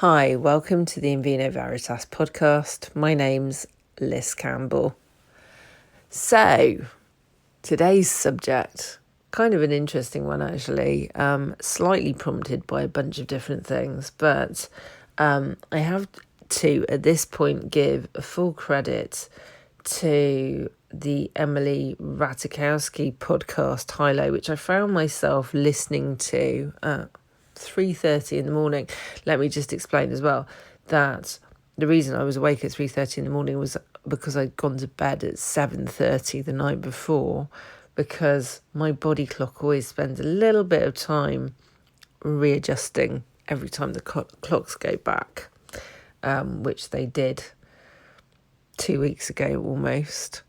Hi, welcome to the Vino Veritas podcast. My name's Liz Campbell. So, today's subject, kind of an interesting one actually, slightly prompted by a bunch of different things, but I have to, at this point, give a full credit to the Emily Ratajkowski podcast, Hilo, which I found myself listening to 3:30 in the morning. Let me just explain as well that the reason I was awake at 3:30 in the morning was because I'd gone to bed at 7:30 the night before, because my body clock always spends a little bit of time readjusting every time the clocks go back, which they did 2 weeks ago almost,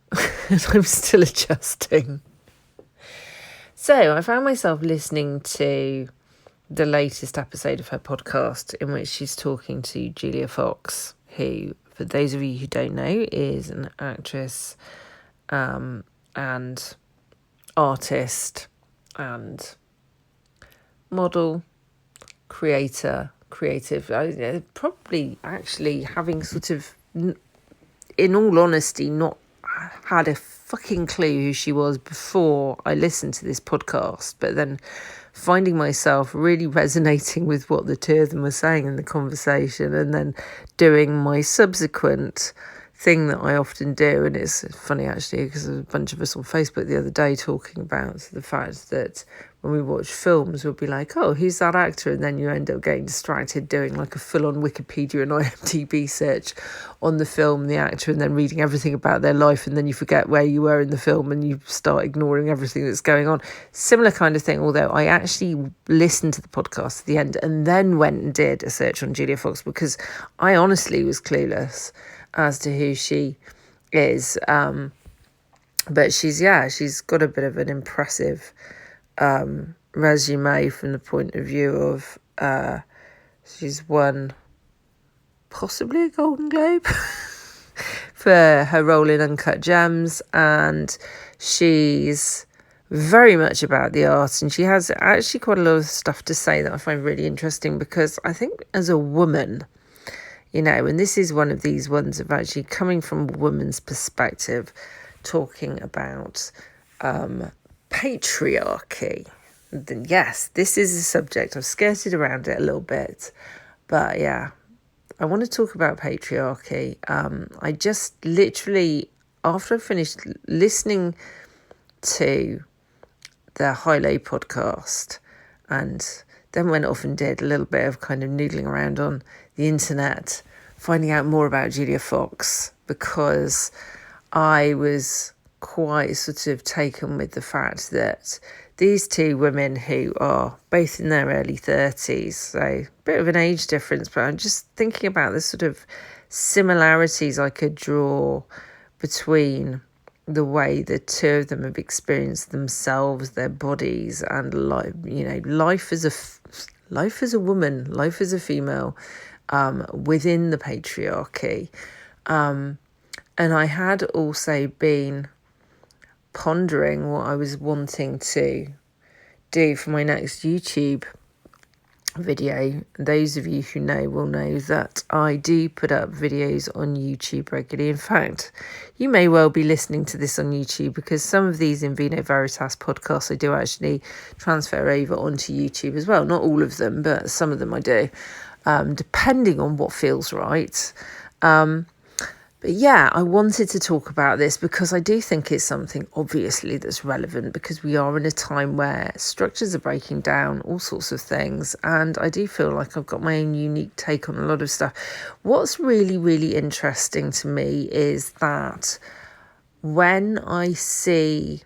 and I'm still adjusting. So I found myself listening to the latest episode of her podcast, in which she's talking to Julia Fox, who, for those of you who don't know, is an actress and artist and model, creative, probably actually having sort of, in all honesty, not had a fucking clue who she was before I listened to this podcast, but then finding myself really resonating with what the two of them were saying in the conversation, and then doing my subsequent thing that I often do. And it's funny actually, because a bunch of us on Facebook the other day talking about the fact that when we watch films, we'll be like, oh, who's that actor? And then you end up getting distracted doing like a full-on Wikipedia and IMDb search on the film, the actor, and then reading everything about their life, and then you forget where you were in the film and you start ignoring everything that's going on. Similar kind of thing, although I actually listened to the podcast at the end and then went and did a search on Julia Fox, because I honestly was clueless as to who she is. But she's got a bit of an impressive resume from the point of view of she's won possibly a Golden Globe for her role in Uncut Gems, and she's very much about the art, and she has actually quite a lot of stuff to say that I find really interesting, because I think as a woman, you know, and this is one of these ones of actually coming from a woman's perspective, talking about patriarchy. Yes, this is a subject. I've skirted around it a little bit, but yeah, I want to talk about patriarchy. I just literally, after I finished listening to the Hilo podcast, and then went off and did a little bit of kind of noodling around on the internet, finding out more about Julia Fox, because I was quite sort of taken with the fact that these two women, who are both in their early 30s, so a bit of an age difference, but I'm just thinking about the sort of similarities I could draw between the way the two of them have experienced themselves, their bodies, and life. You know, life as a woman, life as a female, within the patriarchy. And I had also been pondering what I was wanting to do for my next YouTube video. Those of you who know will know that I do put up videos on YouTube regularly. In fact, you may well be listening to this on YouTube, because some of these in Vino Veritas podcasts I do actually transfer over onto YouTube as well. Not all of them, but some of them I do, depending on what feels right. But yeah, I wanted to talk about this because I do think it's something obviously that's relevant, because we are in a time where structures are breaking down, all sorts of things, and I do feel like I've got my own unique take on a lot of stuff. What's really, really interesting to me is that when I see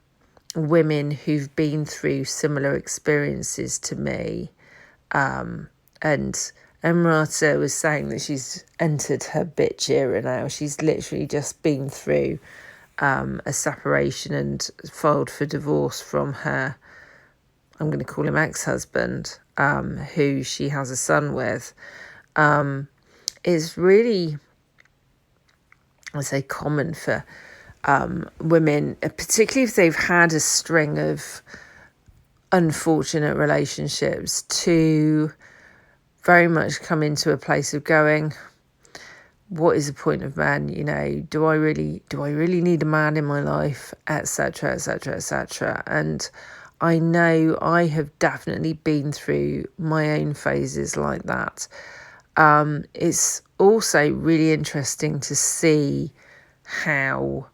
women who've been through similar experiences to me, and Emrata was saying that she's entered her bitch era now. She's literally just been through a separation and filed for divorce from her, I'm going to call him ex-husband, who she has a son with. Is really, I say, common for women, particularly if they've had a string of unfortunate relationships, to very much come into a place of going, what is the point of men? Do I really need a man in my life, etc., etc., etc. And I know I have definitely been through my own phases like that. It's also really interesting to see how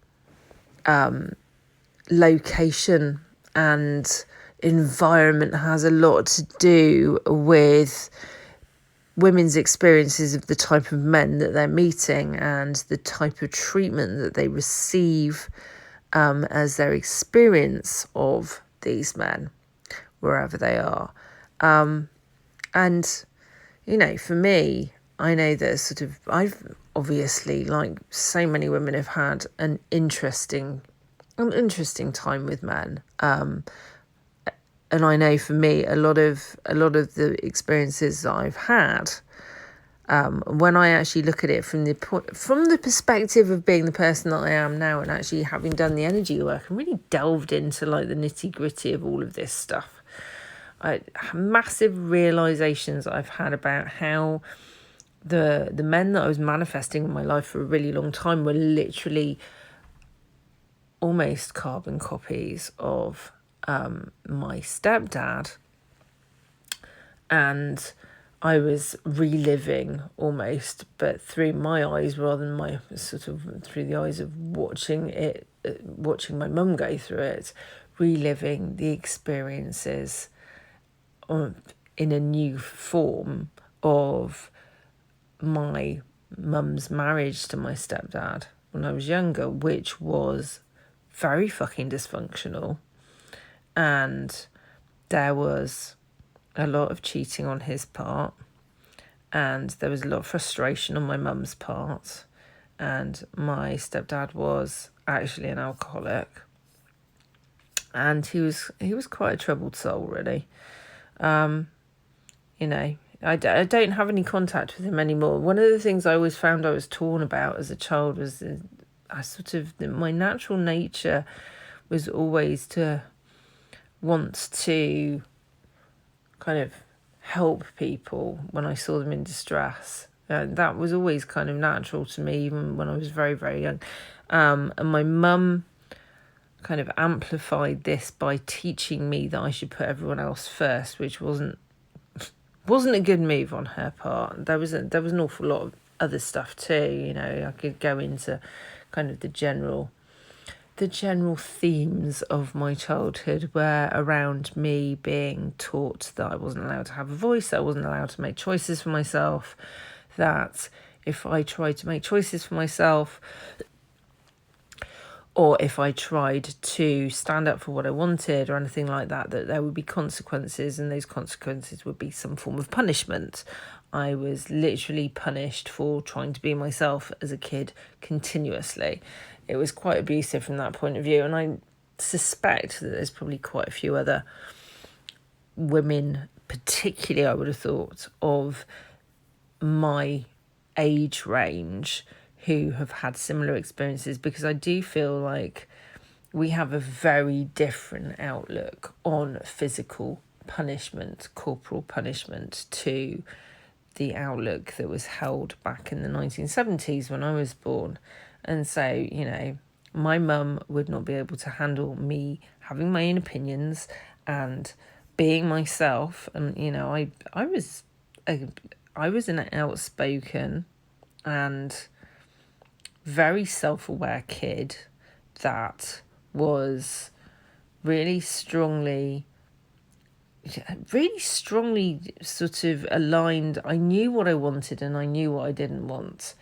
location and environment has a lot to do with women's experiences of the type of men that they're meeting and the type of treatment that they receive as their experience of these men, wherever they are. And, for me, I know that I've obviously, like so many women, have had an interesting time with men. And I know for me, a lot of the experiences that I've had, when I actually look at it from the perspective of being the person that I am now, and actually having done the energy work and really delved into like the nitty gritty of all of this stuff, massive realisations I've had about how the men that I was manifesting in my life for a really long time were literally almost carbon copies of my stepdad, and I was reliving almost, but through my eyes rather than my through the eyes of watching my mum go through it, reliving the experiences in a new form of my mum's marriage to my stepdad when I was younger, which was very fucking dysfunctional. And there was a lot of cheating on his part, and there was a lot of frustration on my mum's part, and my stepdad was actually an alcoholic, and he was quite a troubled soul, really. I don't have any contact with him anymore. One of the things I always found I was torn about as a child was my natural nature was always to want to kind of help people when I saw them in distress. That was always kind of natural to me, even when I was very, very young. And my mum kind of amplified this by teaching me that I should put everyone else first, which wasn't a good move on her part. There was an awful lot of other stuff too. I could go into kind of the general themes of my childhood were around me being taught that I wasn't allowed to have a voice, I wasn't allowed to make choices for myself, that if I tried to make choices for myself, or if I tried to stand up for what I wanted or anything like that, that there would be consequences, and those consequences would be some form of punishment. I was literally punished for trying to be myself as a kid continuously. It was quite abusive from that point of view, and I suspect that there's probably quite a few other women, particularly I would have thought, of my age range who have had similar experiences, because I do feel like we have a very different outlook on physical punishment, corporal punishment, to the outlook that was held back in the 1970s when I was born. And so, my mum would not be able to handle me having my own opinions and being myself. And, I was an outspoken and very self-aware kid that was really strongly sort of aligned. I knew what I wanted and I knew what I didn't want.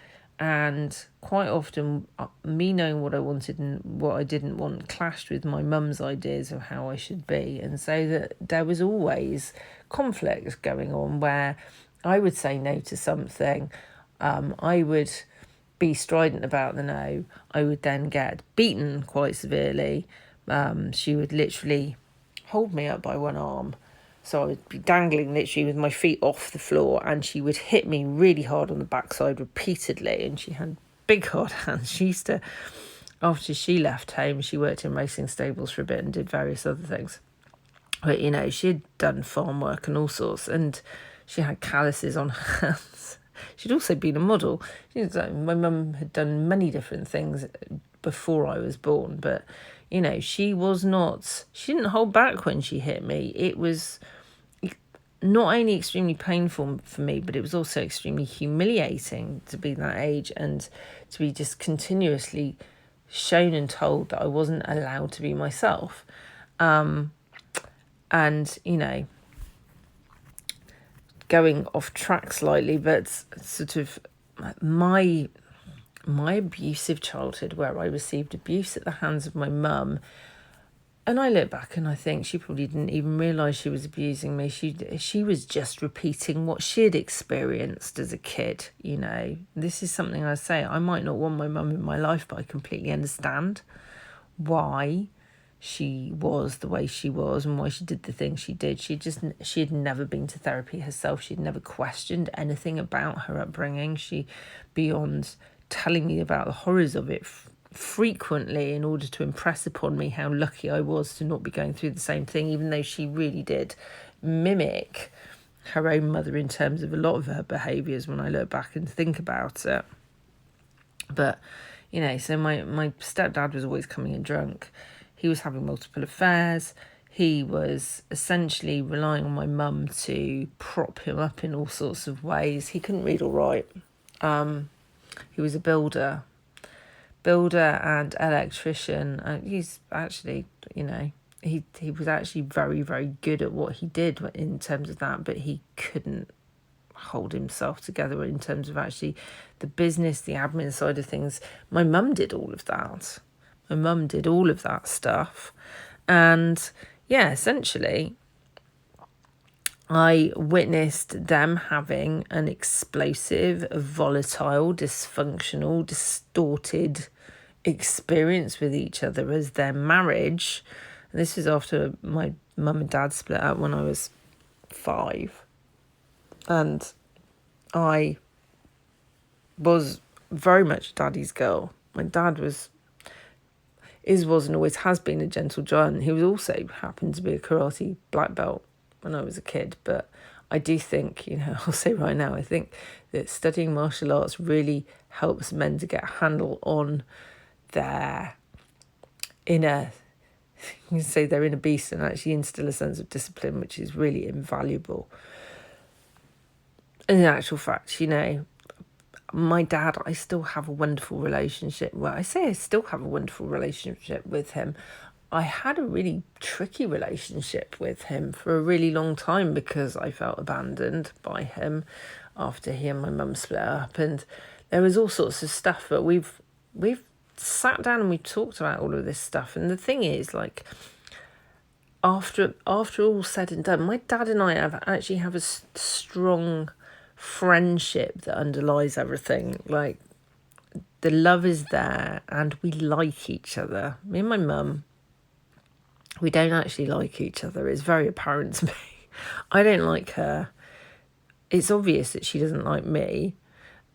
And quite often, me knowing what I wanted and what I didn't want clashed with my mum's ideas of how I should be. And so that there was always conflict going on where I would say no to something. I would be strident about the no. I would then get beaten quite severely. She would literally hold me up by one arm. So I would be dangling literally with my feet off the floor, and she would hit me really hard on the backside repeatedly. And she had big hard hands. She used to, after she left home, she worked in racing stables for a bit and did various other things. But, she had done farm work and all sorts. And She had calluses on her hands. She'd also been a model. My mum had done many different things before I was born, but, she didn't hold back when she hit me. It was not only extremely painful for me, but it was also extremely humiliating to be that age and to be just continuously shown and told that I wasn't allowed to be myself. And, going off track slightly, but sort of my abusive childhood, where I received abuse at the hands of my mum. And I look back and I think she probably didn't even realise she was abusing me. She was just repeating what she'd experienced as a kid, This is something I say. I might not want my mum in my life, but I completely understand why she was the way she was and why she did the things she did. She had never been to therapy herself. She'd never questioned anything about her upbringing. Beyond telling me about the horrors of it frequently in order to impress upon me how lucky I was to not be going through the same thing, even though she really did mimic her own mother in terms of a lot of her behaviours when I look back and think about it. But, so my stepdad was always coming in drunk. He was having multiple affairs. He was essentially relying on my mum to prop him up in all sorts of ways. He couldn't read or write. He was a builder and electrician. He's actually, he was actually very, very good at what he did in terms of that, but he couldn't hold himself together in terms of actually the business, the admin side of things. My mum did all of that. My mum did all of that stuff. And yeah, essentially, I witnessed them having an explosive, volatile, dysfunctional, distorted experience with each other as their marriage. And this is after my mum and dad split up when I was 5. And I was very much daddy's girl. My dad was and always has been a gentle giant. He was also happened to be a karate black belt when I was a kid. But I do think, I'll say right now, I think that studying martial arts really helps men to get a handle on their inner, you can say their inner beast, and actually instill a sense of discipline, which is really invaluable. In actual fact, my dad, I still have a wonderful relationship. Well, I say I still have a wonderful relationship with him. I had a really tricky relationship with him for a really long time because I felt abandoned by him after he and my mum split up, and there was all sorts of stuff. But we've sat down and we talked about all of this stuff. And the thing is, like, after all said and done, my dad and I actually have a strong friendship that underlies everything. Like, the love is there and we like each other. Me and my mum, we don't actually like each other. It's very apparent to me. I don't like her. It's obvious that she doesn't like me.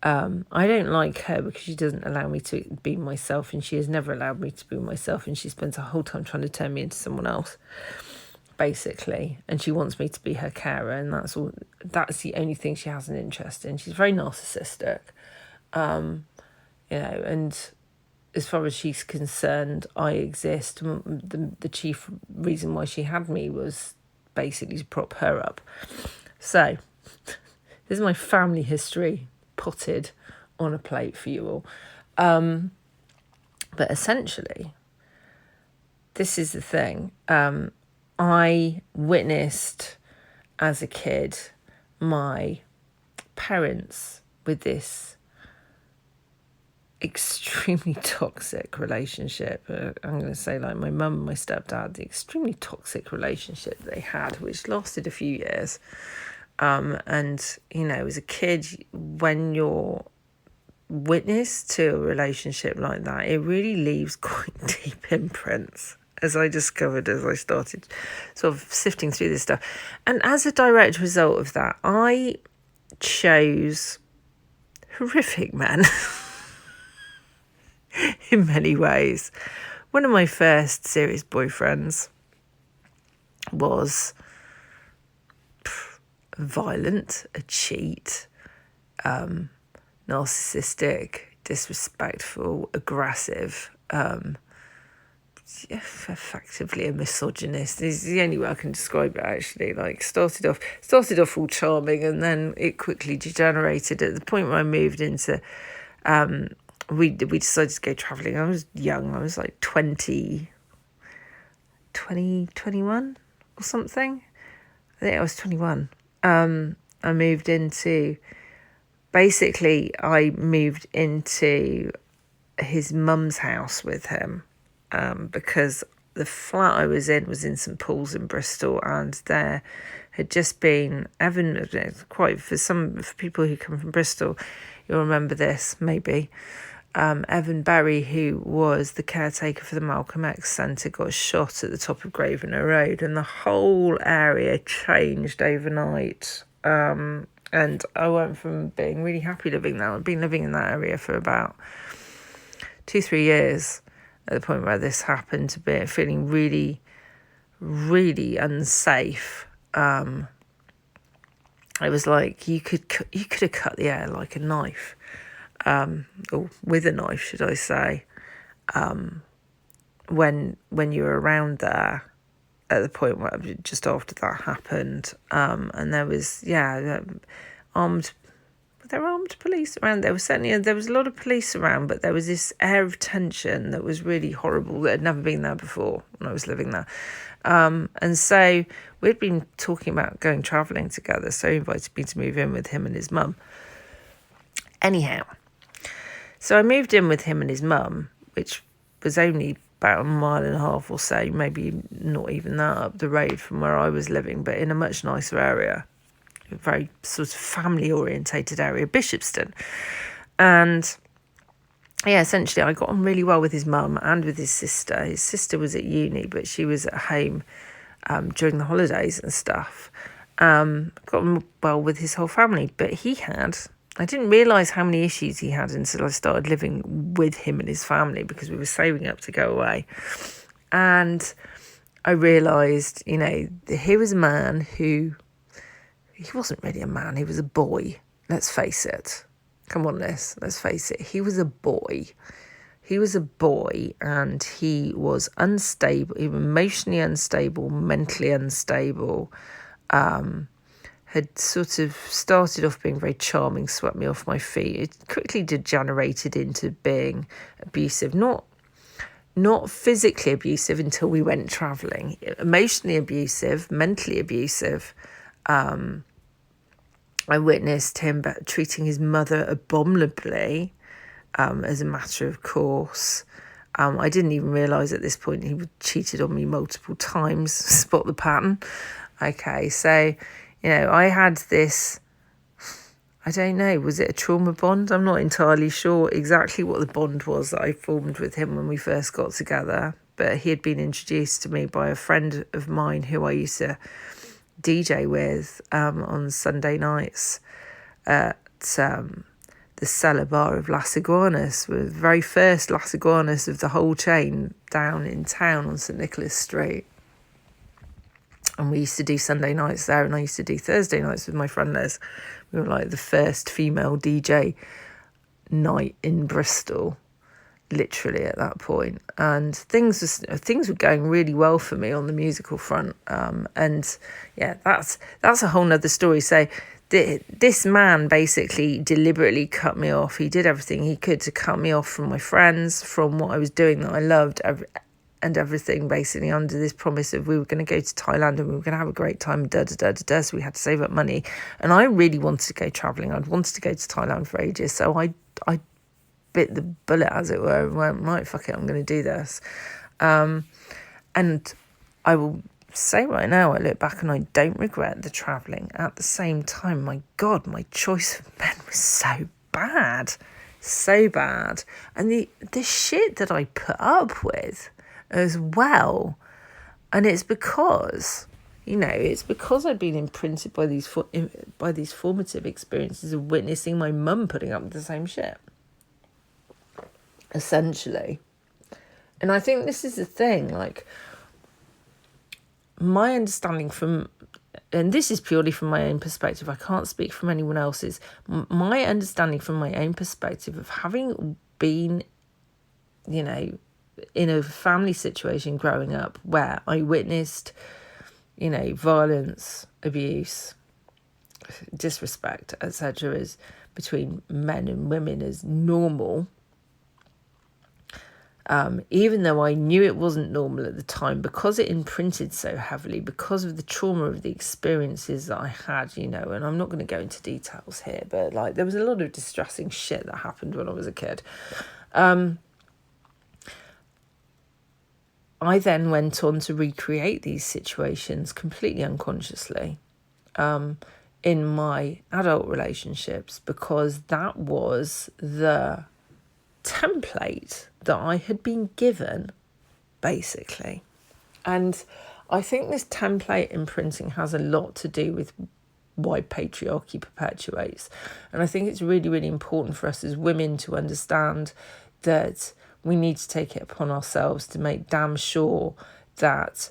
I don't like her because she doesn't allow me to be myself, and she has never allowed me to be myself, and she spends her whole time trying to turn me into someone else, basically. And she wants me to be her carer, and that's all. That's the only thing she has an interest in. She's very narcissistic, and as far as she's concerned, I exist. The chief reason why she had me was basically to prop her up. So this is my family history potted on a plate for you all. But essentially, this is the thing. I witnessed as a kid my parents with this extremely toxic relationship. I'm going to say, like, my mum and my stepdad, the extremely toxic relationship they had, which lasted a few years. And, as a kid, when you're witness to a relationship like that, it really leaves quite deep imprints, as I discovered as I started sort of sifting through this stuff. And as a direct result of that, I chose horrific men in many ways. One of my first serious boyfriends was violent, a cheat, narcissistic, disrespectful, aggressive, effectively a misogynist is the only way I can describe it, actually. Like, started off all charming, and then it quickly degenerated at the point where I moved into we decided to go travelling. I was young. I was like 21 or something. I think I was 21. I moved into his mum's house with him, because the flat I was in St Paul's in Bristol, and there had just been for people who come from Bristol, you'll remember this maybe. Evan Berry, who was the caretaker for the Malcolm X Centre, got shot at the top of Grosvenor Road, and the whole area changed overnight. And I went from being really happy living there. I've been living in that area for about 2-3 years at the point where this happened, to be feeling really, really unsafe. It was like you could have cut the air like a knife. Or with a knife, should I say, when you were around there at the point where just after that happened, and there was armed police around. There was a lot of police around, but there was this air of tension that was really horrible that had never been there before when I was living there. And so we'd been talking about going travelling together, so he invited me to move in with him and his mum. Anyhow, so I moved in with him and his mum, which was only about 1.5 miles or so, maybe not even that, up the road from where I was living, but in a much nicer area, a very sort of family-orientated area, Bishopston. And yeah, essentially I got on really well with his mum and with his sister. His sister was at uni, but she was at home during the holidays and stuff. Got on well with his whole family, but I didn't realise how many issues he had until I started living with him and his family, because we were saving up to go away. And I realised, here was a man who, he wasn't really a man, he was a boy. Let's face it. Come on, let's face it. He was a boy. He was a boy, and he was unstable, emotionally unstable, mentally unstable. Had sort of started off being very charming, swept me off my feet. It quickly degenerated into being abusive, not physically abusive until we went travelling. Emotionally abusive, mentally abusive. I witnessed him treating his mother abominably, as a matter of course. I didn't even realise at this point he cheated on me multiple times. Spot the pattern. Okay, so I had this, I don't know, was it a trauma bond? I'm not entirely sure exactly what the bond was that I formed with him when we first got together, but he had been introduced to me by a friend of mine who I used to DJ with on Sunday nights at the cellar bar of Las Iguanas, the very first Las Iguanas of the whole chain down in town on St Nicholas Street. And we used to do Sunday nights there, and I used to do Thursday nights with my friend Les. We were like the first female DJ night in Bristol, literally at that point. And things were going really well for me on the musical front. And yeah, that's a whole nother story. So this man basically deliberately cut me off. He did everything he could to cut me off from my friends, from what I was doing that I loved, and everything, basically under this promise of we were going to go to Thailand and we were going to have a great time, so we had to save up money. And I really wanted to go travelling. I'd wanted to go to Thailand for ages, so I bit the bullet, as it were, and went, right, fuck it, I'm going to do this. And I will say right now, I look back and I don't regret the travelling. At the same time, my God, my choice of men was so bad. And the shit that I put up with as well. And it's because I'd been imprinted by these formative experiences of witnessing my mum putting up with the same shit, essentially. And I think this is the thing, like, my understanding from and this is purely from my own perspective, I can't speak from anyone else's, my understanding from my own perspective of having been, in a family situation growing up where I witnessed, violence, abuse, disrespect, etc., as between men and women as normal, even though I knew it wasn't normal at the time, because it imprinted so heavily, because of the trauma of the experiences that I had, and I'm not going to go into details here, but there was a lot of distressing shit that happened when I was a kid. I then went on to recreate these situations completely unconsciously in my adult relationships, because that was the template that I had been given, basically. And I think this template imprinting has a lot to do with why patriarchy perpetuates. And I think it's really, really important for us as women to understand that we need to take it upon ourselves to make damn sure that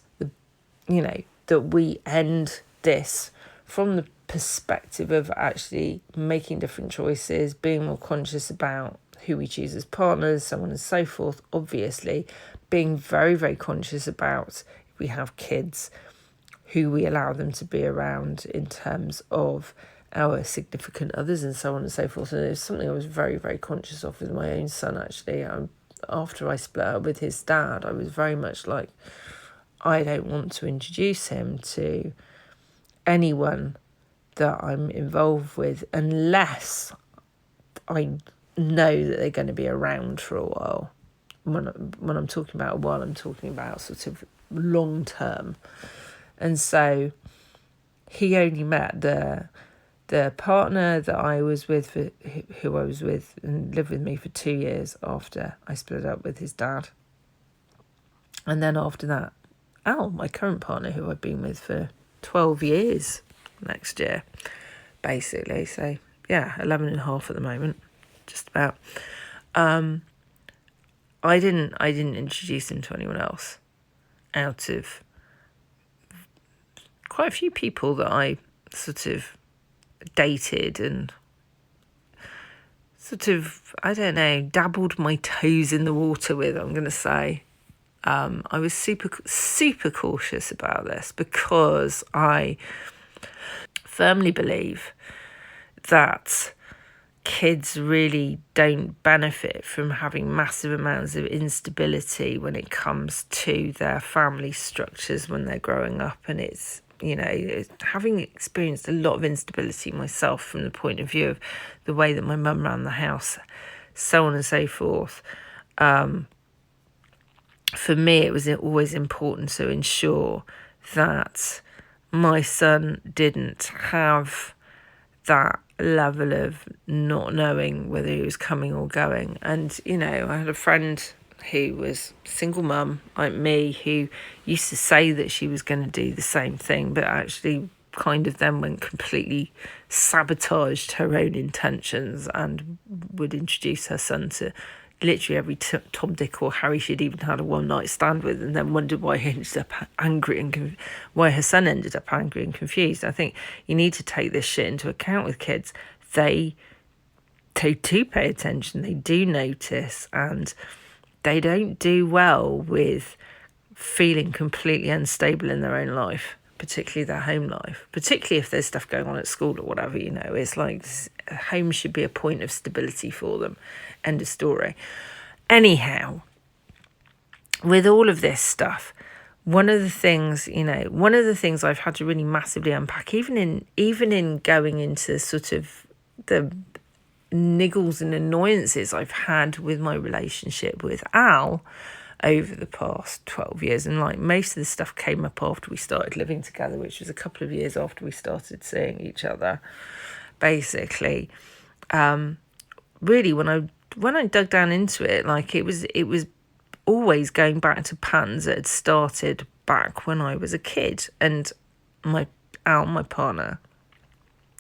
that we end this from the perspective of actually making different choices, being more conscious about who we choose as partners, so on and so forth. Obviously, being very, very conscious about, if we have kids, who we allow them to be around in terms of our significant others and so on and so forth. And it's something I was very, very conscious of with my own son, actually. After I split up with his dad, I was very much like, I don't want to introduce him to anyone that I'm involved with unless I know that they're going to be around for a while. When I'm talking about a while, I'm talking about sort of long term. And so he only met the partner that I was with, who I was with and lived with me for 2 years after I split up with his dad. And then after that, Al, my current partner, who I've been with for 12 years next year, basically. So yeah, 11 and a half at the moment, just about. I didn't introduce him to anyone else out of quite a few people that I sort of dated and sort of, I don't know, dabbled my toes in the water with, I'm going to say. I was super, super cautious about this because I firmly believe that kids really don't benefit from having massive amounts of instability when it comes to their family structures when they're growing up. And it's, having experienced a lot of instability myself from the point of view of the way that my mum ran the house, so on and so forth. For me, it was always important to ensure that my son didn't have that level of not knowing whether he was coming or going. And, I had a friend who was single mum like me who used to say that she was going to do the same thing, but actually kind of then went completely sabotaged her own intentions and would introduce her son to literally every Tom, Dick or Harry she'd even had a one-night stand with, and then wondered why he ended up angry and why her son ended up angry and confused. I think you need to take this shit into account with kids. They do pay attention, they do notice, and they don't do well with feeling completely unstable in their own life, particularly their home life, particularly if there's stuff going on at school or whatever. It's like home should be a point of stability for them. End of story. Anyhow, with all of this stuff, one of the things I've had to really massively unpack, even in going into sort of the niggles and annoyances I've had with my relationship with Al over the past 12 years. And most of the stuff came up after we started living together, which was a couple of years after we started seeing each other, basically. Really, when I dug down into it, it was always going back to patterns that had started back when I was a kid. And my partner,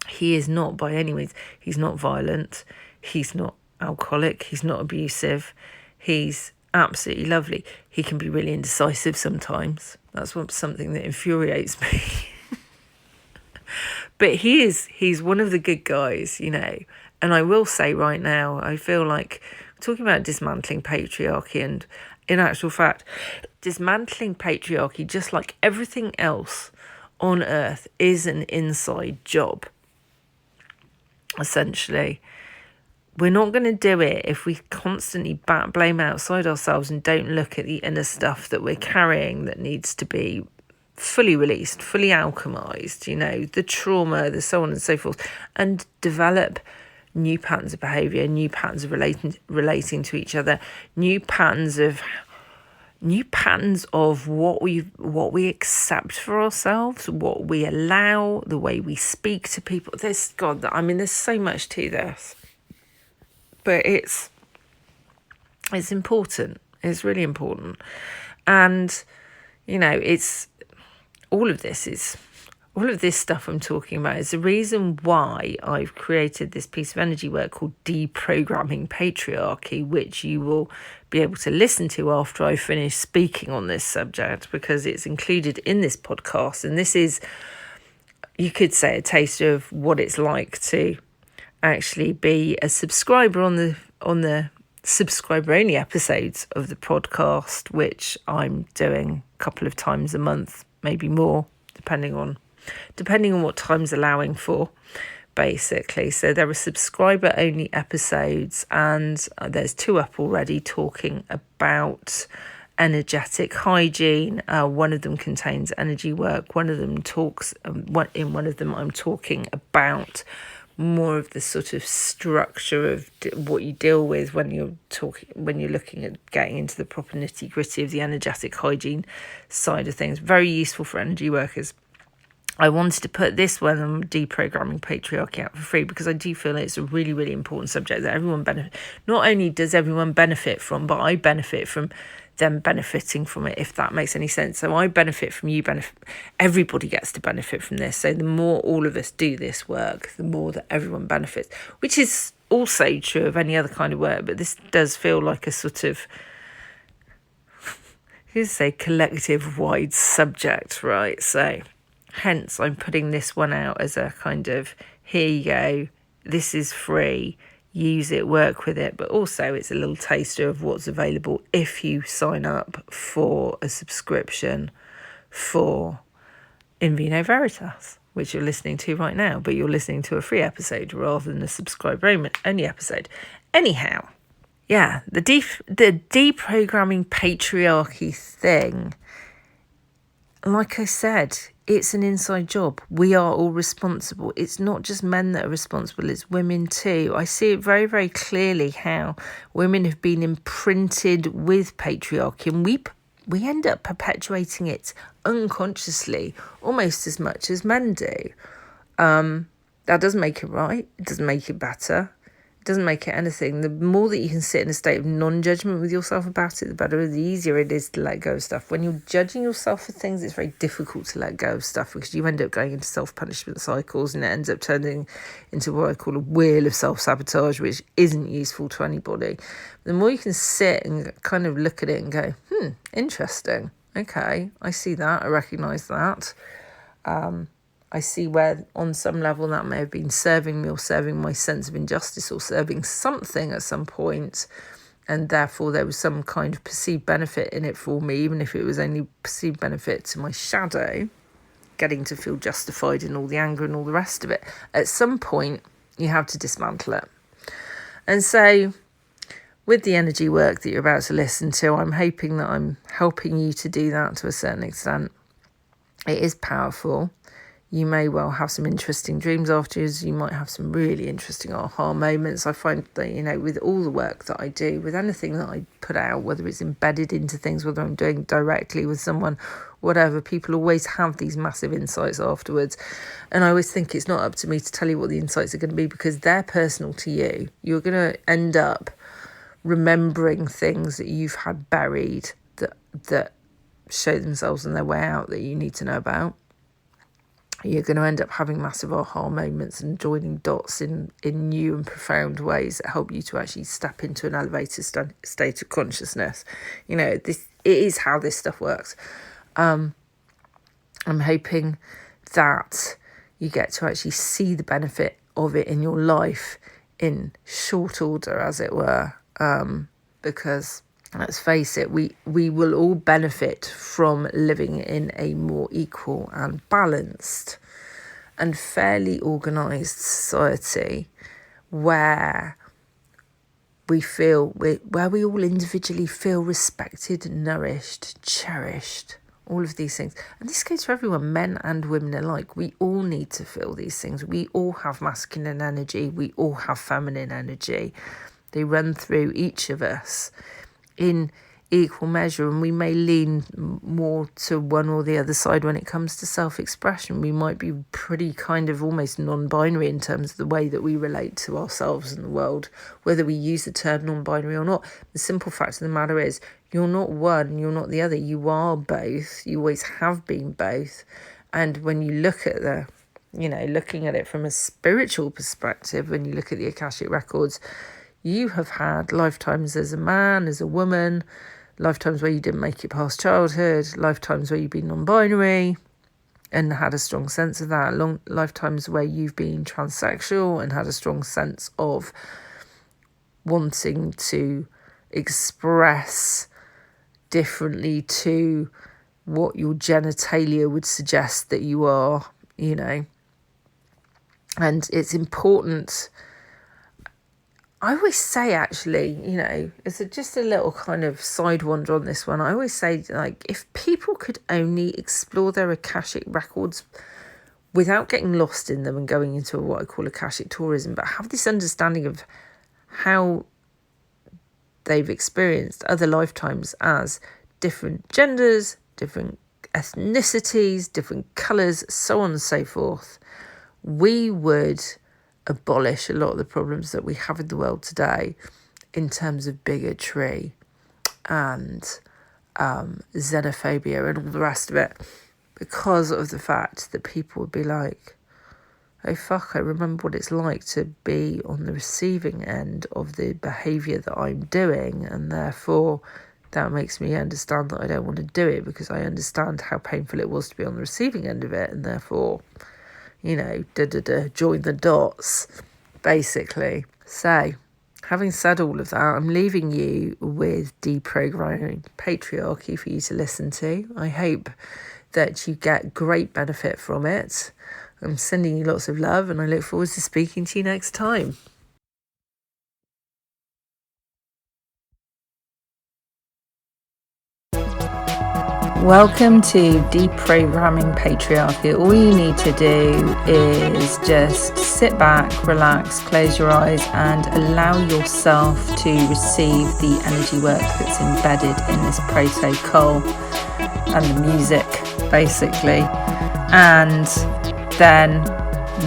he is not by any means, he's not violent, he's not alcoholic, he's not abusive, he's absolutely lovely. He can be really indecisive sometimes. That's something that infuriates me. But he's one of the good guys, you know. And I will say right now, I feel like talking about dismantling patriarchy, and in actual fact, dismantling patriarchy, just like everything else on earth, is an inside job, essentially. We're not going to do it if we constantly blame outside ourselves and don't look at the inner stuff that we're carrying that needs to be fully released, fully alchemized, you know, the trauma, the so on and so forth, and develop new patterns of behavior, new patterns of relating to each other, new patterns of what we accept for ourselves, what we allow, the way we speak to people. There's so much to this. But it's important. It's really important. And, you know, all of this stuff I'm talking about is the reason why I've created this piece of energy work called Deprogramming Patriarchy, which you will be able to listen to after I finish speaking on this subject, because it's included in this podcast. And this is, you could say, a taste of what it's like to actually be a subscriber on the subscriber only episodes of the podcast, which I'm doing a couple of times a month, maybe more, depending on what time's allowing for, basically. So there are subscriber only episodes, and there's 2 up already talking about energetic hygiene. One of them contains energy work. One of them I'm talking about more of the sort of structure of what you deal with when you're looking at getting into the proper nitty-gritty of the energetic hygiene side of things. Very useful for energy workers. I wanted to put this one on Deprogramming Patriarchy out for free because I do feel it's a really, really important subject that everyone not only does everyone benefit from, but I benefit from them benefiting from it, if that makes any sense. So I benefit from you, everybody gets to benefit from this. So the more all of us do this work, the more that everyone benefits, which is also true of any other kind of work. But this does feel like a sort of, collective wide subject, right? So hence I'm putting this one out as a kind of, here you go, this is free, use it, work with it, but also it's a little taster of what's available if you sign up for a subscription for Vino Veritas, which you're listening to right now, but you're listening to a free episode rather than a subscriber only episode. Anyhow, yeah, the deprogramming patriarchy thing, like I said, it's an inside job. We are all responsible. It's not just men that are responsible, it's women too. I see it very, very clearly how women have been imprinted with patriarchy, and we end up perpetuating it unconsciously almost as much as men do. That doesn't make it right. It doesn't make it better. It doesn't make it anything. The more that you can sit in a state of non-judgment with yourself about it, the better, the easier it is to let go of stuff. When you're judging yourself for things, it's very difficult to let go of stuff because you end up going into self-punishment cycles, and it ends up turning into what I call a wheel of self-sabotage, which isn't useful to anybody. The more you can sit and kind of look at it and go, interesting. Okay, I see that. I recognise that. I see where on some level that may have been serving me or serving my sense of injustice or serving something at some point, and therefore there was some kind of perceived benefit in it for me, even if it was only perceived benefit to my shadow, getting to feel justified in all the anger and all the rest of it. At some point, you have to dismantle it. And so with the energy work that you're about to listen to, I'm hoping that I'm helping you to do that to a certain extent. It is powerful. You may well have some interesting dreams afterwards. You might have some really interesting aha moments. I find that, with all the work that I do, with anything that I put out, whether it's embedded into things, whether I'm doing directly with someone, whatever, people always have these massive insights afterwards. And I always think it's not up to me to tell you what the insights are going to be because they're personal to you. You're going to end up remembering things that you've had buried that show themselves on their way out that you need to know about. You're going to end up having massive aha moments and joining dots in new and profound ways that help you to actually step into an elevated state of consciousness. It is how this stuff works. I'm hoping that, you get to actually see the benefit of it in your life in short order, as it were, because let's face it, we will all benefit from living in a more equal and balanced and fairly organised society where we all individually feel respected, nourished, cherished, all of these things. And this goes for everyone, men and women alike. We all need to feel these things. We all have masculine energy. We all have feminine energy. They run through each of us in equal measure, and we may lean more to one or the other side when it comes to self-expression. We might be pretty kind of almost non-binary in terms of the way that we relate to ourselves and the world, whether we use the term non-binary or not. The simple fact of the matter is, you're not one, you're not the other. You are both. You always have been both. And when you look at looking at it from a spiritual perspective, when you look at the Akashic records, you have had lifetimes as a man, as a woman, lifetimes where you didn't make it past childhood, lifetimes where you've been non-binary and had a strong sense of that, lifetimes where you've been transsexual and had a strong sense of wanting to express differently to what your genitalia would suggest that you are, And it's important. I always say, actually, it's just a little kind of side wander on this one. I always say, if people could only explore their Akashic records without getting lost in them and going into what I call Akashic tourism, but have this understanding of how they've experienced other lifetimes as different genders, different ethnicities, different colours, so on and so forth, we would abolish a lot of the problems that we have in the world today in terms of bigotry and xenophobia and all the rest of it, because of the fact that people would be like, oh fuck, I remember what it's like to be on the receiving end of the behaviour that I'm doing, and therefore that makes me understand that I don't want to do it, because I understand how painful it was to be on the receiving end of it, and therefore join the dots, basically. So, having said all of that, I'm leaving you with Deprogramming Patriarchy for you to listen to. I hope that you get great benefit from it. I'm sending you lots of love, and I look forward to speaking to you next time. Welcome to Deprogramming Patriarchy. All you need to do is just sit back, relax, close your eyes, and allow yourself to receive the energy work that's embedded in this protocol and the music, basically. And then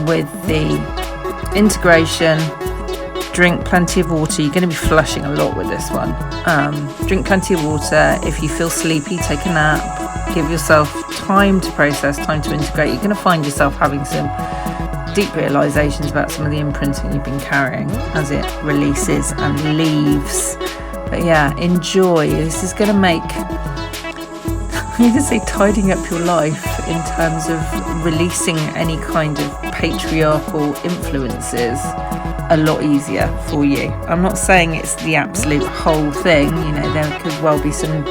with the integration, drink plenty of water. You're going to be flushing a lot with this one. Drink plenty of water. If you feel sleepy, take a nap. Give yourself time to process, time to integrate. You're going to find yourself having some deep realisations about some of the imprinting you've been carrying as it releases and leaves. But yeah, enjoy. This is going to make, I'm going to say, tidying up your life in terms of releasing any kind of patriarchal influences a lot easier for you. I'm not saying it's the absolute whole thing, there could well be some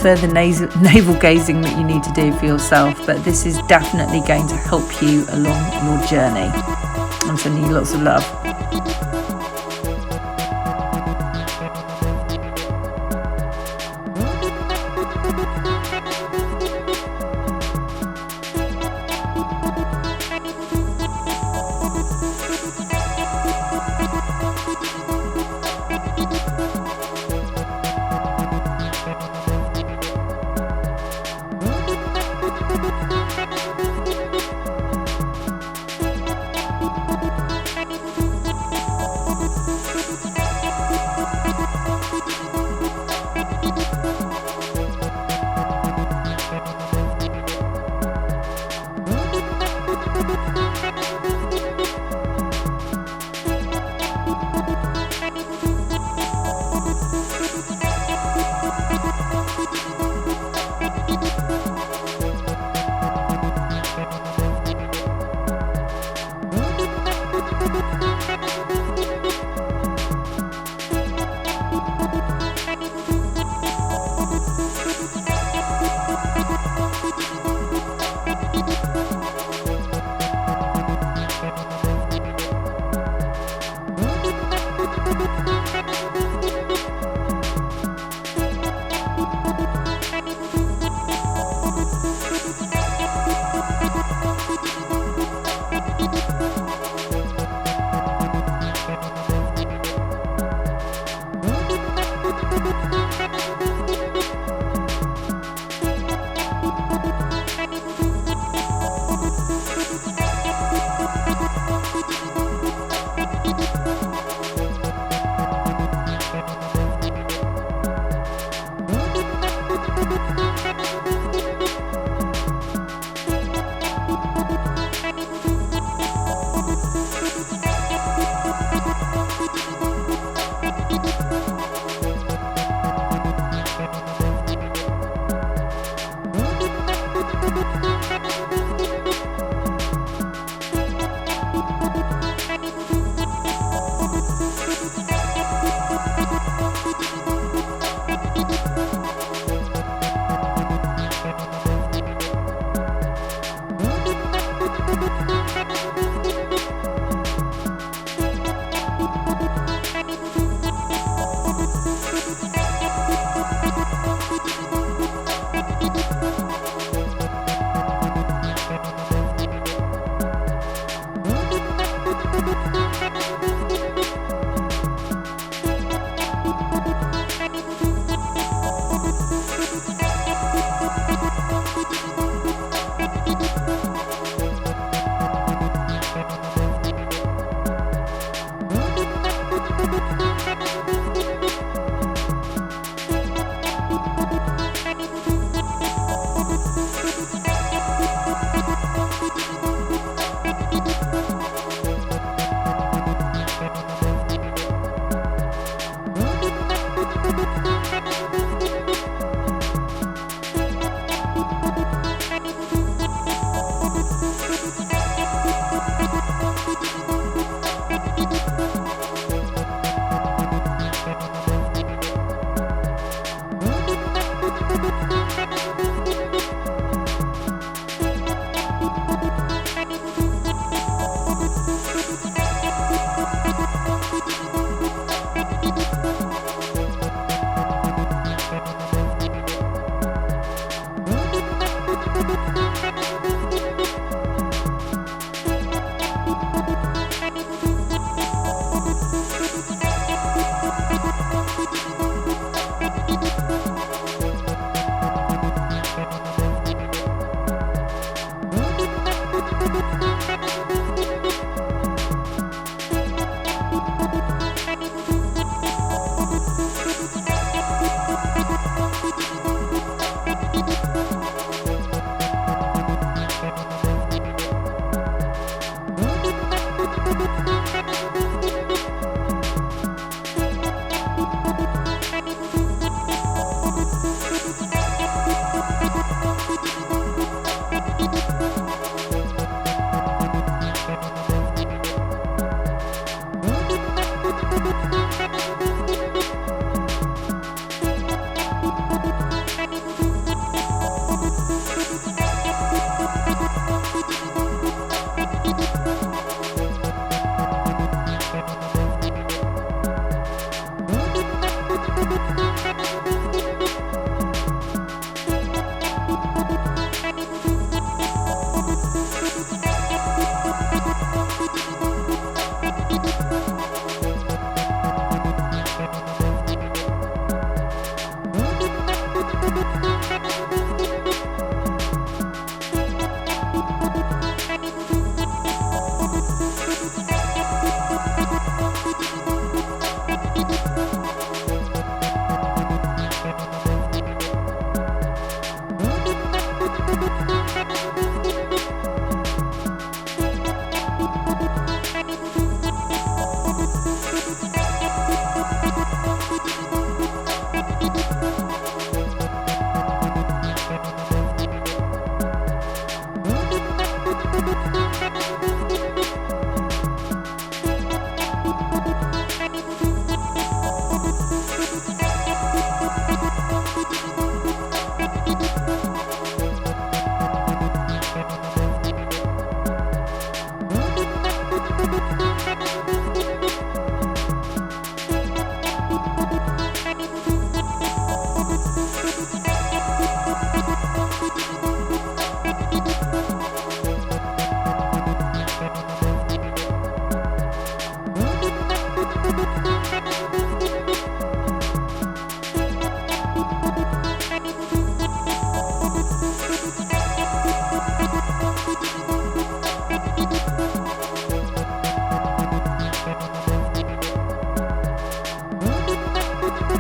further navel gazing that you need to do for yourself, but this is definitely going to help you along your journey. I'm sending you lots of love.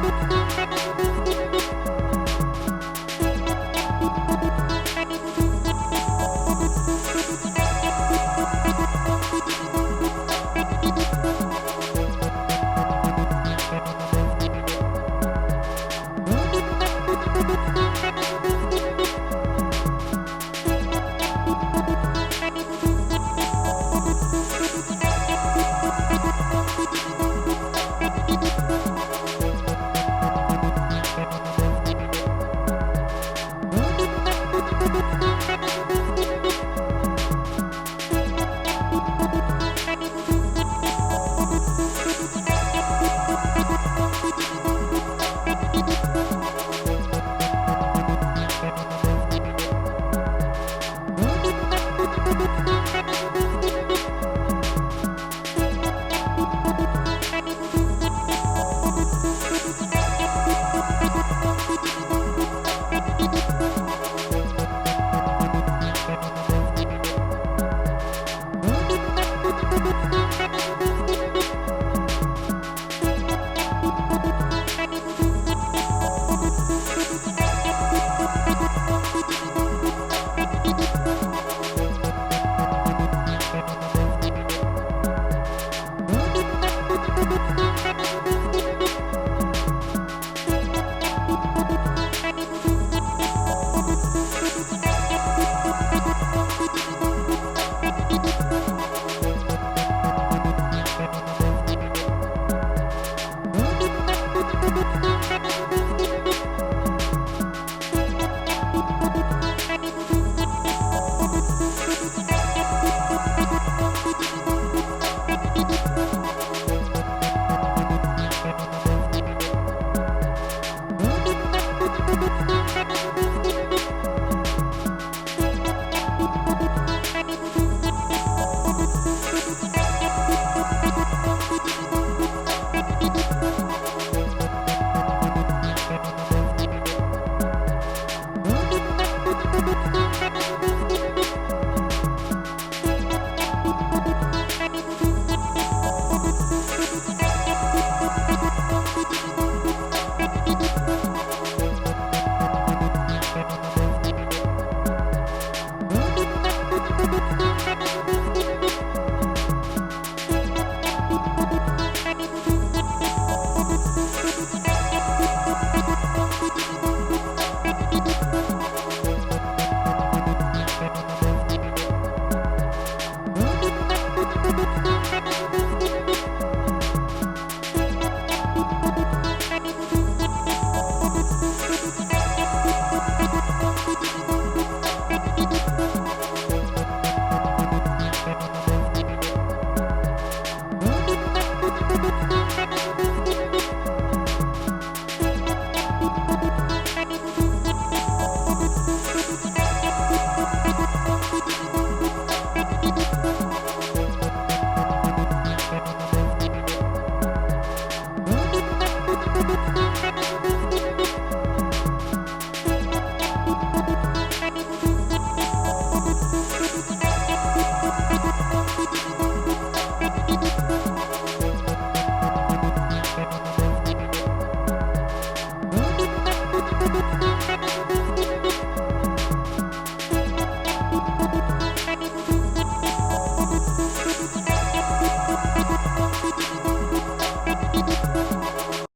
bye.